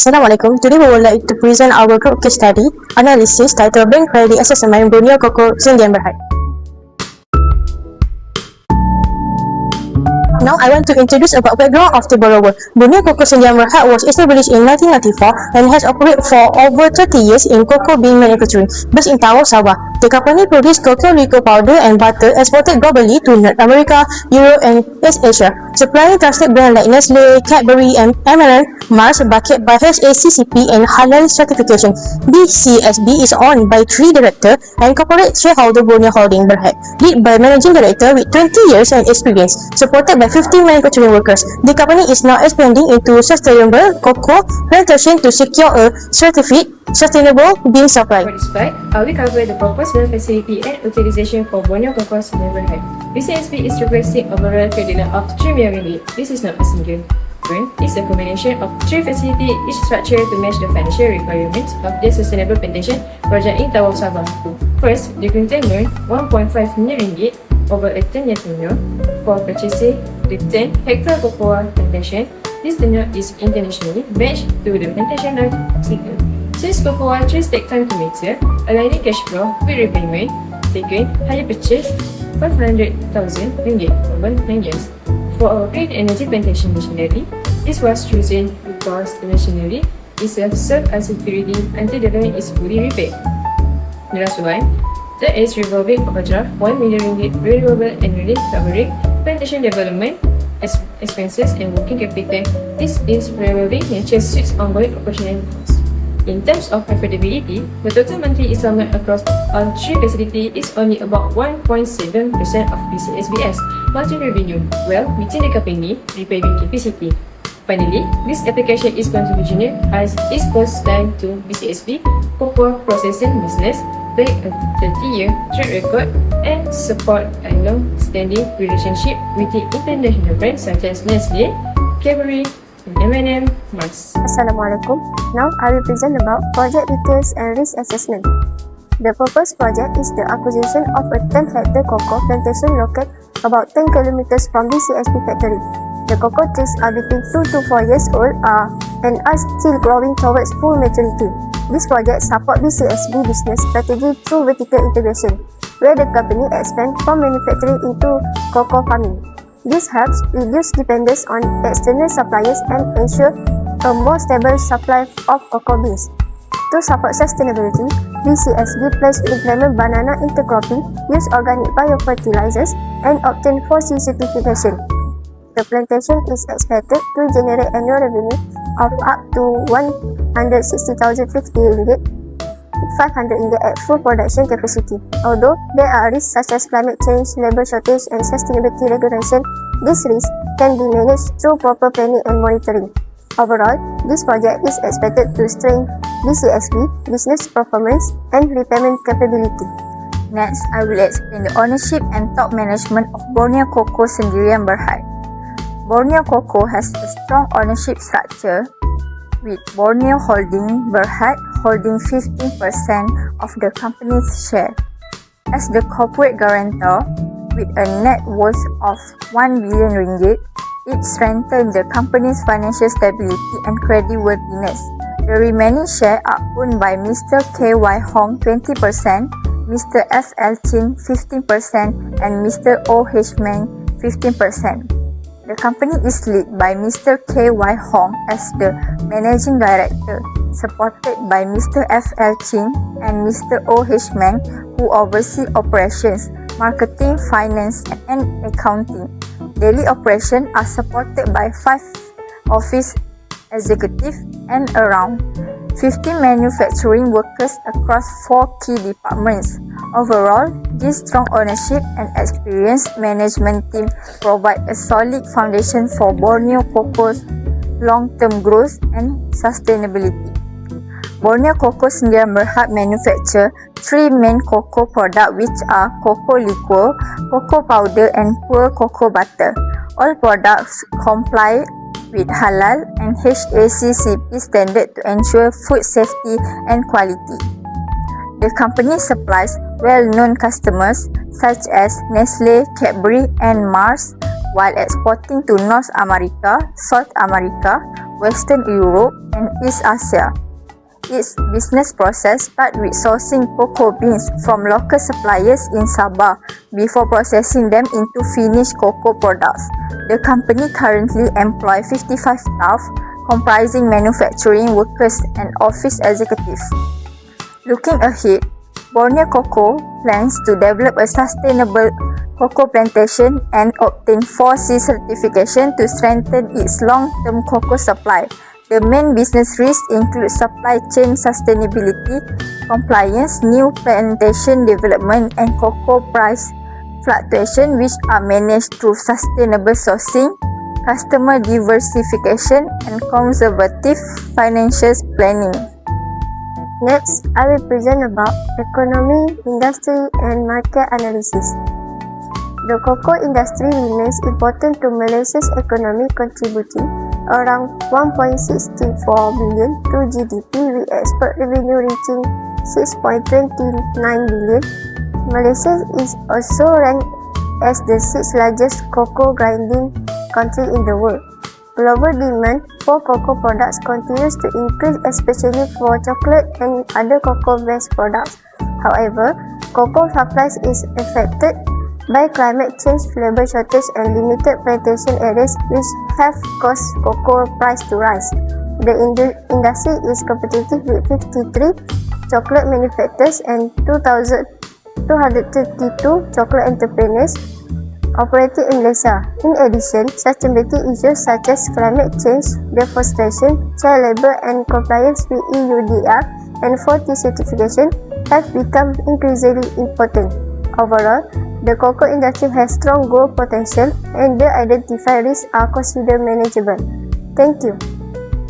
Assalamualaikum. Today we would like to present our group case study analysis titled Bank Credit Assessment Borneo Cocoa Sendian Berhad. Now I want to introduce about background of the borrower. Borneo Cocoa Sendian Berhad was established in 1994 and has operated for over 30 years in cocoa bean manufacturing, based in Tawau, Sabah. The company produces cocoa liquor powder and butter exported globally to North America, Europe and East Asia, supplying trusted brands like Nestle, Cadbury and Amaranth, Mars, backed by HACCP and Halal certification. BCSB is owned by 3 directors and corporate shareholder Borneo Holding Berhad, led by managing director with 20 years and experience, supported by 50 manufacturing workers. The company is now expanding into sustainable cocoa plantation to secure a certificate sustainable bean supply. For this slide, we cover the purpose, the facility and utilization for Borneo Cocoa Neighborhood. BCSB is requesting overall credit line of 3 million. This is not a single loan. It's a combination of 3 facilities, each structured to match the financial requirements of the sustainable plantation project in Tawau, Sabah. First, the granted loan 1.5 million ringgit over a 10-year tenure for purchasing the 10 hectare cocoa plantation. This tenure is internationally matched to the plantation life cycle. Since cocoa trees take time to mature, aligning cash flow with repayment, second, higher purchase 500,000 ringgit over 9 years. For our green energy plantation machinery, this was chosen because the machinery is serve as security until the loan is fully repaid. The last one, there is revolving overdraft 1 million ringgit renewable annually covering plantation development expenses and working capital. This is revolving nature suits ongoing operational costs. In terms of profitability, the total monthly installment across all 3 facilities is only about 1.7% of BCSB's monthly revenue, well within the company repaying capacity. Finally, this application is contributing as its first time to BCSB cocoa processing business, with a 30-year track record and support a long-standing relationship with the international brands such as Nestle, Cadbury, M&M, Mars. Assalamualaikum. Now I will present about project details and risk assessment. The proposed project is the acquisition of a 10-hectare cocoa plantation located about 10 kilometers from BCSB factory. The cocoa trees are between 2 to 4 years old and are still growing towards full maturity. This project supports BCSB business strategy through vertical integration, where the company expands from manufacturing into cocoa farming. This helps reduce dependence on external suppliers and ensure a more stable supply of cocoa beans. To support sustainability, BCSB plans to implement banana intercropping, use organic biofertilizers, and obtain 4C certification. The plantation is expected to generate annual revenue of up to 160,050 ringgit, 500 ringgit at full production capacity. Although there are risks such as climate change, labor shortage, and sustainability regulation, these risks can be managed through proper planning and monitoring. Overall, this project is expected to strengthen BCSB business performance and repayment capability. Next, I will explain the ownership and top management of Borneo Cocoa Sendirian Berhad. Borneo Cocoa has a strong ownership structure, with Borneo Holding Berhad holding 15% of the company's share. As the corporate guarantor, with a net worth of 1 billion ringgit, it strengthens the company's financial stability and creditworthiness. The remaining shares are owned by Mr. K.Y. Hong 20%, Mr. F.L. Chin 15%, and Mr. O.H. Meng 15%. The company is led by Mr. K.Y. Hong as the Managing Director, supported by Mr. F.L. Chin and Mr. O.H. Meng, who oversee operations, marketing, finance, and accounting. Daily operations are supported by 5 office executives and around 50 manufacturing workers across 4 key departments. Overall, this strong ownership and experienced management team provide a solid foundation for Borneo Cocoa's long-term growth and sustainability. Borneo Cocoa Sendirian Berhad manufacture 3 main cocoa products, which are cocoa liquor, cocoa powder and pure cocoa butter. All products comply with halal and HACCP standard to ensure food safety and quality. The company supplies well-known customers such as Nestle, Cadbury and Mars, while exporting to North America, South America, Western Europe, and East Asia. Its business process starts with sourcing cocoa beans from local suppliers in Sabah before processing them into finished cocoa products. The company currently employs 55 staff, comprising manufacturing workers and office executives. Looking ahead, Borneo Cocoa plans to develop a sustainable cocoa plantation and obtain 4C certification to strengthen its long-term cocoa supply. The main business risks include supply chain sustainability, compliance, new plantation development, and cocoa price fluctuation, which are managed through sustainable sourcing, customer diversification, and conservative financial planning. Next, I will present about economy, industry, and market analysis. The cocoa industry remains important to Malaysia's economy, contributing around 1.64 billion to GDP, with export revenue reaching 6.29 billion. Malaysia is also ranked as the 6th largest cocoa grinding country in the world. Global demand for cocoa products continues to increase, especially for chocolate and other cocoa-based products. However, cocoa supplies is affected by climate change, labor shortage, and limited plantation areas, which have caused cocoa price to rise. The industry is competitive with 53 chocolate manufacturers and 2,232 chocolate entrepreneurs operating in Malaysia. In addition, sustainability issues such as climate change, deforestation, child labor, and compliance with EUDR and 4T certification have become increasingly important. Overall, the cocoa industry has strong growth potential, and the identified risks are considered manageable. Thank you.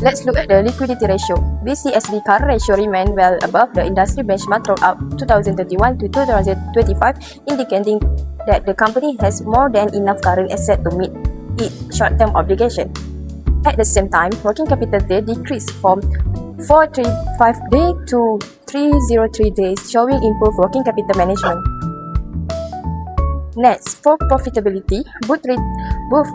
Let's look at the liquidity ratio. BCSB current ratio remained well above the industry benchmark throughout 2021 to 2025, indicating that the company has more than enough current asset to meet its short-term obligation. At the same time, working capital day decreased from 435 days to 303 days, showing improved working capital management. Next, for profitability, both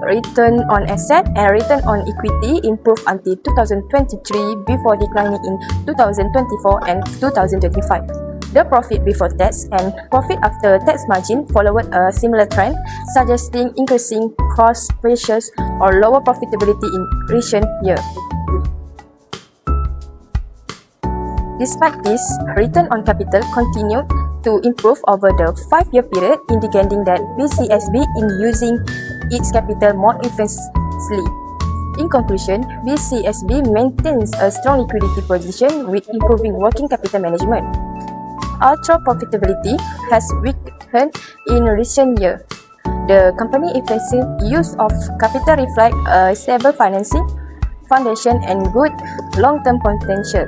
return on asset and return on equity improved until 2023 before declining in 2024 and 2025. The profit before tax and profit after tax margin followed a similar trend, suggesting increasing cost pressures or lower profitability in recent years. Despite this, return on capital continued to improve over the 5-year period, indicating that BCSB is using its capital more efficiently. In conclusion, BCSB maintains a strong liquidity position with improving working capital management. Ultra profitability has weakened in recent years. The company's efficient use of capital reflects a stable financing foundation and good long-term potential.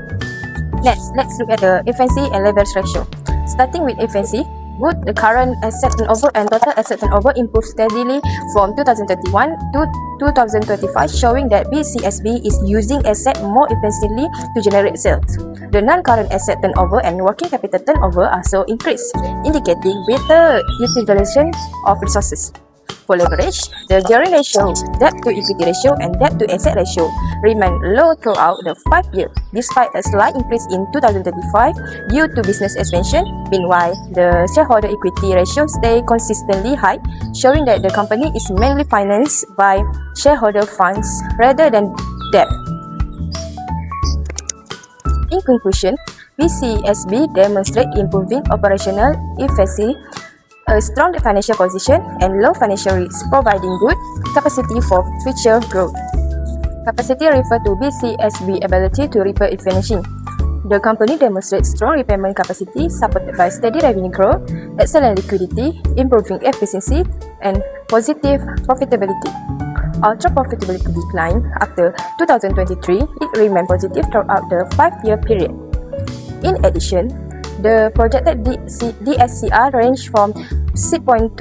Next, let's look at the efficiency and leverage ratio. Starting with efficiency, the current asset turnover and total asset turnover improved steadily from 2031 to 2025, showing that BCSB is using asset more efficiently to generate sales. The non-current asset turnover and working capital turnover also increased, indicating better utilization of resources. For leverage, the gearing ratio, debt to equity ratio, and debt to asset ratio remained low throughout the 5 years, despite a slight increase in 2025 due to business expansion. Meanwhile, the shareholder equity ratio stayed consistently high, showing that the company is mainly financed by shareholder funds rather than debt. In conclusion, BCSB demonstrates improving operational efficiency, a strong financial position, and low financial risk, providing good capacity for future growth. Capacity refers to BCSB ability to repay its financing. The company demonstrates strong repayment capacity supported by steady revenue growth, excellent liquidity, improving efficiency, and positive profitability. Ultra profitability declined after 2023. It remained positive throughout the 5-year period. In addition, the projected DSCR ranged from 6.24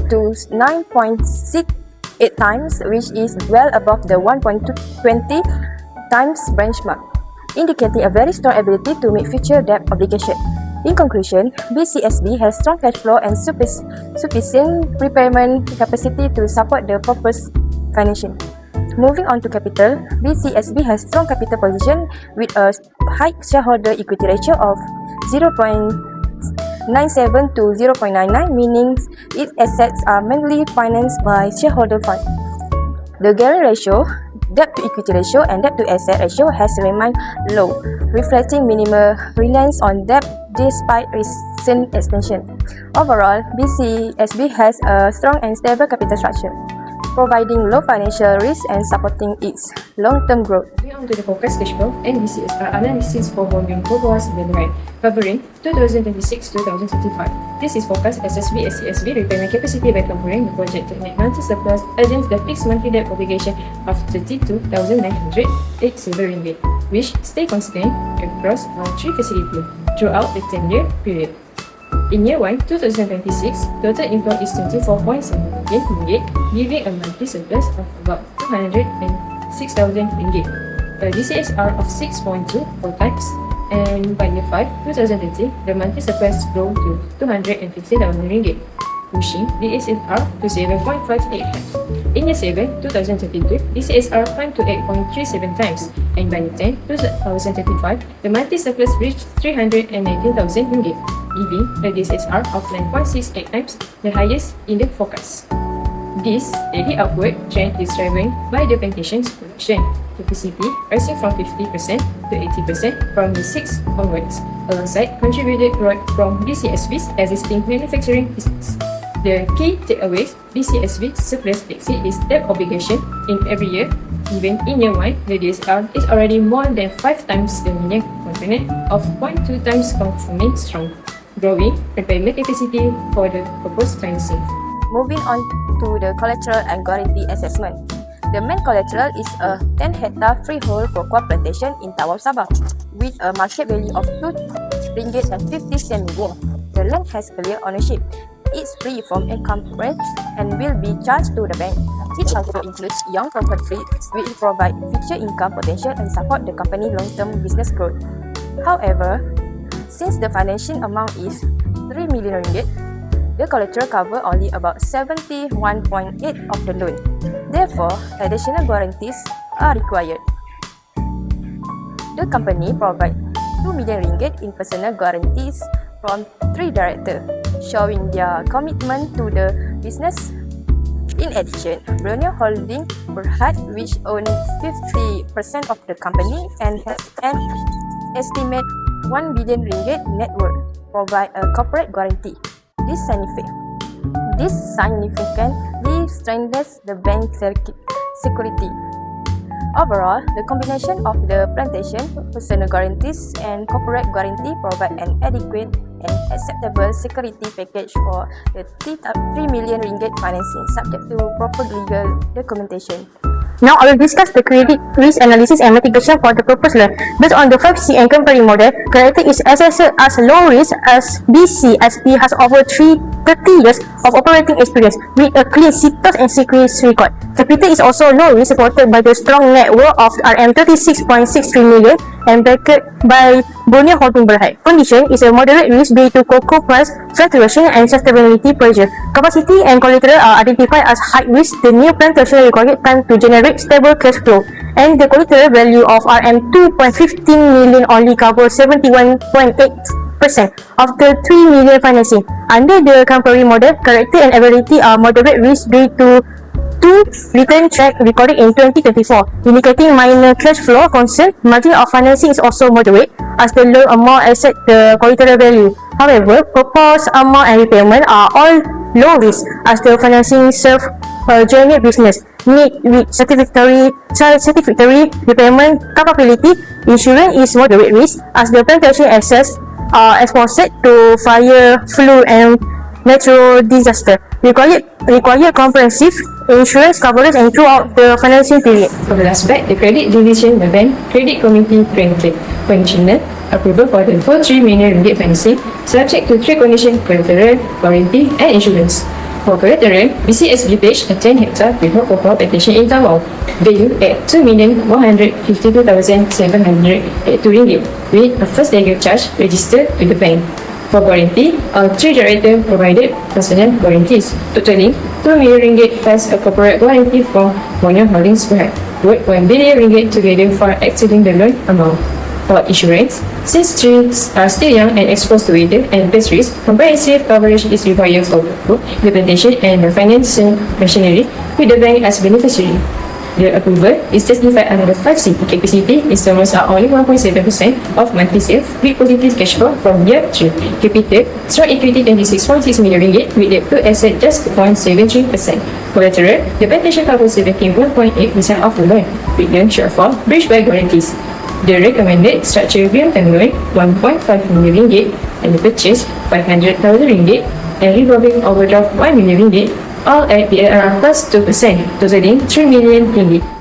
to 9.68 times, which is well above the 1.20 times benchmark, indicating a very strong ability to meet future debt obligations. In conclusion, BCSB has strong cash flow and sufficient repayment capacity to support the proposed financing. Moving on to capital, BCSB has strong capital position with a high shareholder equity ratio of 0.97 to 0.99, meaning its assets are mainly financed by shareholder fund. The gearing ratio, debt to equity ratio and debt to asset ratio has remained low, reflecting minimal reliance on debt despite recent expansion. Overall, BCSB has a strong and stable capital structure, providing low financial risk and supporting its long-term growth. Moving on to the forecast cash flow and BCSR analysis for Borneo Cocoa Syndicate covering 2026-2035. This is forecast SSB SCSB repayment capacity by comparing the projected net monthly surplus against the fixed monthly debt obligation of 32,908 silver ringgit, which stay constant across all three facilities throughout the 10-year period. In year 1, 2026, total income is 24.7 million ringgit, giving a monthly surplus of about 206,000 ringgit, a DCSR of 6.24 times, and by year 5, 2030, the monthly surplus grew to 250,000 ringgit, pushing DCSR to 7.58 times. In year 7, 2032, DCSR climbed to 8.37 times, and by year 10, 2035, the monthly surplus reached 319,000 ringgit, giving a DCSR of 9.68 times, the highest in the forecast. This steady upward trend is driven by the plantation's production capacity rising from 50% to 80% from the 6 onwards, alongside contributed growth from BCSB's existing manufacturing business. The key takeaways: BCSB surplus exceeds its debt obligation in every year. Even in year 1, the DSR is already more than 5 times the minimum component of 0.2 times, confirming strong growing repayment capacity for the proposed financing. Moving on to the collateral and guarantee assessment. The main collateral is a 10-hectare freehold cocoa plantation in Tawau, Sabah, with a market value of RM2.50 million. The land has clear ownership. It's free from income tax and will be charged to the bank. It also includes young property, which will provide future income potential and support the company's long-term business growth. However, since the financing amount is 3 million ringgit, the collateral cover only about 71.8 of the loan. Therefore, additional guarantees are required. The company provides 2 million ringgit in personal guarantees from 3 directors, showing their commitment to the business. In addition, Borneo Holding Berhad, which owns 50% of the company and has an estimated 1 billion ringgit net worth, provide a corporate guarantee. This significantly strengthens the bank security. Overall, the combination of the plantation, personal guarantees, and corporate guarantee provide an adequate and acceptable security package for the 3 million ringgit financing, subject to proper legal documentation. Now I will discuss the credit risk analysis and mitigation for the proposed loan. Based on the 5C and company model, credit is assessed as low risk as BCSB has over 30 years of operating experience with a clean CITOS and securities record. Capital is also low risk, supported by the strong net worth of RM36.63 million and backed by Borneo Holding Berhad. Condition is a moderate risk due to cocoa price fluctuation and sustainability pressure. Capacity and collateral are identified as high risk. The new plantation required time to generate stable cash flow, and the collateral value of RM2.15 million only covers 71.8% of the 3 million financing. Under the company model, character and ability are moderate risk due to 2 return check recorded in 2024, indicating minor cash flow concern. Margin of financing is also moderate as the loan amount exceeds the collateral value. However, proposed amount and repayment are all low risk as the financing serve a genuine business need with satisfactory repayment capability. Insurance is moderate risk as the plantation assets are exposed to fire, flood, and natural disaster. Require comprehensive insurance coverage and throughout the financing period. For the last part, the credit division, the bank credit committee granted conditional approval for the full 3 million ringgit financing, subject to 3 conditions: collateral, warranty, and insurance. For collateral, BCSB pledged a 10-hectare freehold cocoa plantation in Tawau, valued at 2,152,782 ringgit, with a first legal charge registered with the bank. For guarantee, all 3 directors provided personal guarantees, totaling 2 million ringgit plus a corporate guarantee from Borneo Holdings Berhad. worth 1 billion ringgit together far exceeding the loan amount. For insurance, since trees are still young and exposed to weather and pest risk, comprehensive coverage is required for both the plantation and the financial machinery with the bank as beneficiary. The approval is justified under the 5C capacity. Installments are only 1.7% of monthly sales with positive cash flow from year 3. Capital, strong equity 26.6 million ringgit with the pure asset just 0.73%. Collateral, the plantation covers 71.8% of the loan with the shortfall bridged by guarantees. The recommended structure bill and loan 1.5 million ringgit and the purchase 500,000 ringgit and revolving overdraft 1 million ringgit, all at PLR plus 2%, totaling 3 million ringgit.